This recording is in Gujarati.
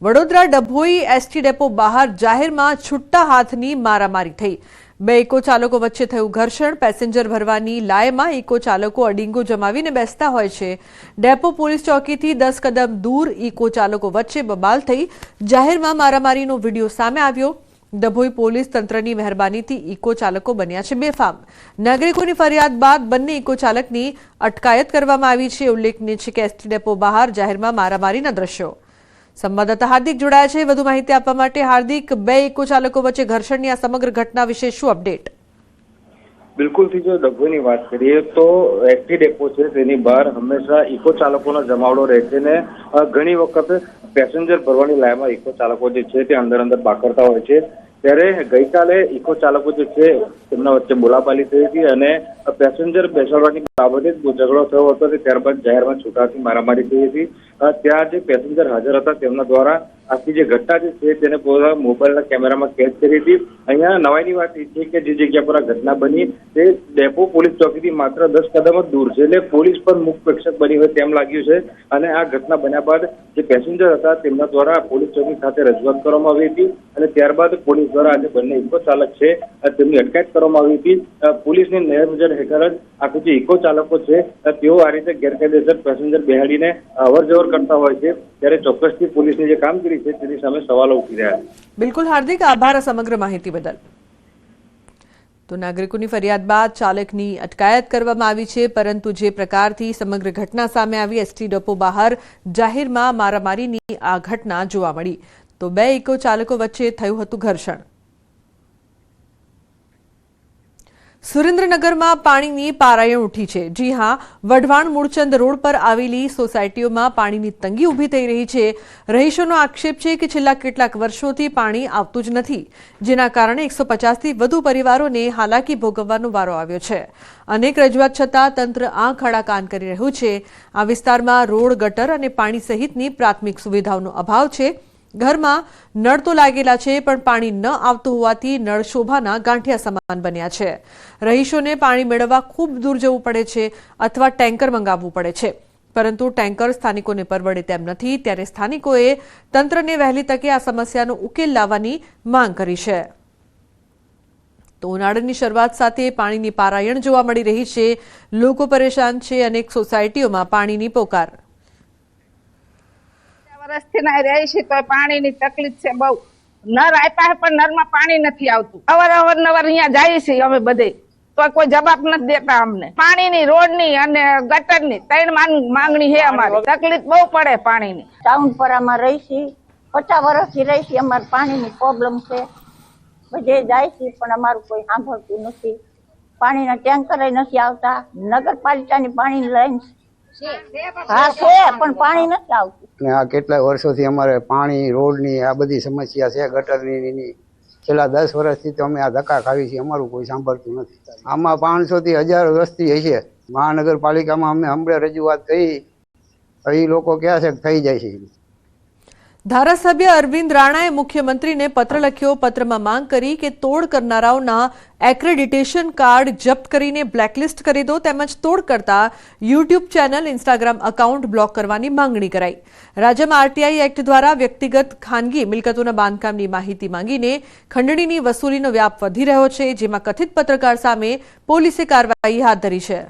વડોદરા ડભોઈ એસટી ડેપો બહાર જાહેરમાં છુટ્ટા હાથની મારામારી થઈ। બે ઇકો ચાલકો વચ્ચે થયું ઘર્ષણ। પેસેન્જર ભરવાની લાયમાં ઇકો ચાલકો અડીંગો જમાવીને બેસતા હોય છે। ડેપો પોલીસ ચોકીથી 10 કદમ દૂર ઇકો ચાલકો વચ્ચે બબાલ થઈ। જાહેરમાં મારામારીનો વિડીયો સામે આવ્યો। ડભોઈ પોલીસ તંત્રની મહેરબાનીથી ઇકો ચાલકો બન્યા છે બેફામ। નાગરિકોની ફરિયાદ બાદ બંને ઇકો ચાલકની અટકાયત કરવામાં આવી છે। ઉલ્લેખનીય છે કે એસટી ડેપો બહાર જાહેરમાં મારામારીના દ્રશ્યો। સંવાદદાતા હાર્દિક જોડાયા છે વધુ માહિતી આપવા માટે। હાર્દિક, બે ઇકો ચાલકો વચ્ચે ઘર્ષણની આ સમગ્ર ઘટના વિશે શું અપડેટ? બિલકુલ થી જો ડભોઈની વાત કરીએ તો એસટી ડેપો છે તેની બહાર હંમેશા ઇકો ચાલકોનો જમાવડો રહે છે ને ઘણી વખત પેસેન્જર ભરવાની લાઈનમાં ઇકો ચાલકો જે છે તે અંદર બાકરતા હોય છે। ત્યારે ગઈકાલે ઇકો ચાલકો જે છે તેમના વચ્ચે બોલાબાલી થઈ હતી અને પેસેન્જર બેસાડવાની બાબતે ઝઘડો થયો હતો। ત્યારબાદ જાહેરમાં છૂટાથી મારામારી થઈ હતી। ત્યાં જે પેસેન્જર હાજર હતા તેમના દ્વારા આખી જે ઘટના જે છે તેને પોતાના મોબાઈલના કેમેરામાં કેદ કરી હતી। અહીંયા નવાઈની વાત એ છે કે જે જગ્યા પર આ ઘટના બની તે ડેપો પોલીસ ચોકીથી માત્ર 10 કદમ જ દૂર છે, એટલે પોલીસ પણ મુખ્ય પ્રેક્ષક બની હોય તેમ લાગ્યું છે। અને આ ઘટના બન્યા બાદ જે પેસેન્જર હતા તેમના દ્વારા પોલીસ ચોકી ખાતે રજૂઆત કરવામાં આવી હતી અને ત્યારબાદ પોલીસ દ્વારા આજે બંને ઇકો ચાલક છે તેમની અટકાયત કરવામાં આવી હતી। પોલીસની નજર હેઠળ જ આખું જે ઇકો ચાલકો છે તેઓ આ રીતે ગેરકાયદેસર પેસેન્જર બેહાડીને અવરજવર કરતા હોય છે, ત્યારે ચોક્કસથી પોલીસની જે કામગીરી છે તેની સામે સવાલો ઉઠી રહ્યા છે। બિલકુલ હાર્દિક, આભાર સમગ્ર માહિતી બદલ। તો નાગરિકોની ફરિયાદ બાદ ચાલકની અટકાયત કરવામાં આવી છે, પરંતુ જે પ્રકારથી સમગ્ર ઘટના સામે આવી, એસટી ડેપો બહાર જાહેરમાં મારામારીની આ ઘટના જોવા મળી। તો બે ઇકો ચાલકો વચ્ચે થયું હતું ઘર્ષણ। સુરેન્દ્રનગરમાં પાણીની પારાયણ ઉઠી છે। જી હા, વઢવાણ મૂળચંદ રોડ પર આવેલી સોસાયટીઓમાં પાણીની તંગી ઊભી થઈ રહી છે। રહીશોનો આક્ષેપ છે કે છેલ્લા કેટલાક વર્ષોથી પાણી આવતું જ નથી, જેના કારણે 150થી વધુ પરિવારોને હાલાકી ભોગવવાનો વારો આવ્યો છે। અનેક રજૂઆત છતાં તંત્ર આંખ આડા કાન કરી રહ્યું છે। આ વિસ્તારમાં રોડ, ગટર અને પાણી સહિતની પ્રાથમિક સુવિધાઓનો અભાવ છે। ઘરમાં નળ તો લાગેલા છે, પણ પાણી ન આવતું હોવાથી નળ શોભાના ગાંઠિયા સમાન બન્યા છે। રહીશોને પાણી મેળવવા ખૂબ દૂર જવું પડે છે અથવા ટેન્કર મંગાવવું પડે છે, પરંતુ ટેન્કર સ્થાનિકોને પરવડે તેમ નથી। ત્યારે સ્થાનિકોએ તંત્રને વહેલી તકે આ સમસ્યાનો ઉકેલ લાવવાની માંગ કરી છે। તો ઉનાળાની શરૂઆત સાથે પાણીની પારાયણ જોવા મળી રહી છે। લોકો પરેશાન છે। અનેક સોસાયટીઓમાં પાણીની પોકાર। વર્ષથી ના રહી છે તો પાણીની તકલીફ છે બહુ। નર આપ્યા પણ નરમાં પાણી નથી આવતું। અવારનવાર અહીંયા જાય છે અમે બધે, તો કોઈ જવાબ નથી દેતા અમને। પાણીની, રોડની અને ગટરની 3 માંગણી છે અમારી। તકલીફ બહુ પડે પાણીની। ટાઉનપરામાં રહી છે, 50 વર્ષથી રહી છે। અમારે પાણીની પ્રોબ્લેમ છે, બધે જાય છે પણ અમારું કોઈ સાંભળતું નથી। પાણીના ટેન્કર નથી આવતા। નગરપાલિકાની પાણીની લાઈન હા છે પણ પાણી નથી આવતું। આ કેટલાય વર્ષોથી અમારે પાણી, રોડની આ બધી સમસ્યા છે, ગટરની। છેલ્લા 10 વર્ષથી તો અમે આ ધક્કા ખાવી છીએ, અમારું કોઈ સાંભળતું નથી। આમાં 500 થી 1000 વસ્તી હશે। મહાનગરપાલિકામાં અમે હમણાં રજૂઆત કરી, એ લોકો કહે છે કે થઈ જાય છે। ધારાસભ્ય અરવિંદ રાણાએ મુખ્યમંત્રીને પત્ર લખ્યો। પત્રમાં માંગ કરી કે તોડ કરનારાઓના એક્રેડિટેશન કાર્ડ જપ્ત કરીને બ્લેકલિસ્ટ કરી દો, તેમજ તોડ કરતા YouTube channel, Instagram account block કરવાની માંગણી કરાઈ। રાજ્યમાં આરટીઆઈ એક્ટ દ્વારા વ્યક્તિગત ખાનગી મિલકતોના બાંધકામની માહિતી માંગીને ખંડણીની વસૂલીનો વ્યાપ વધી રહ્યો છે, જેમાં કથિત પત્રકાર સામે પોલીસે કાર્યવાહી હાથ ધરી છે।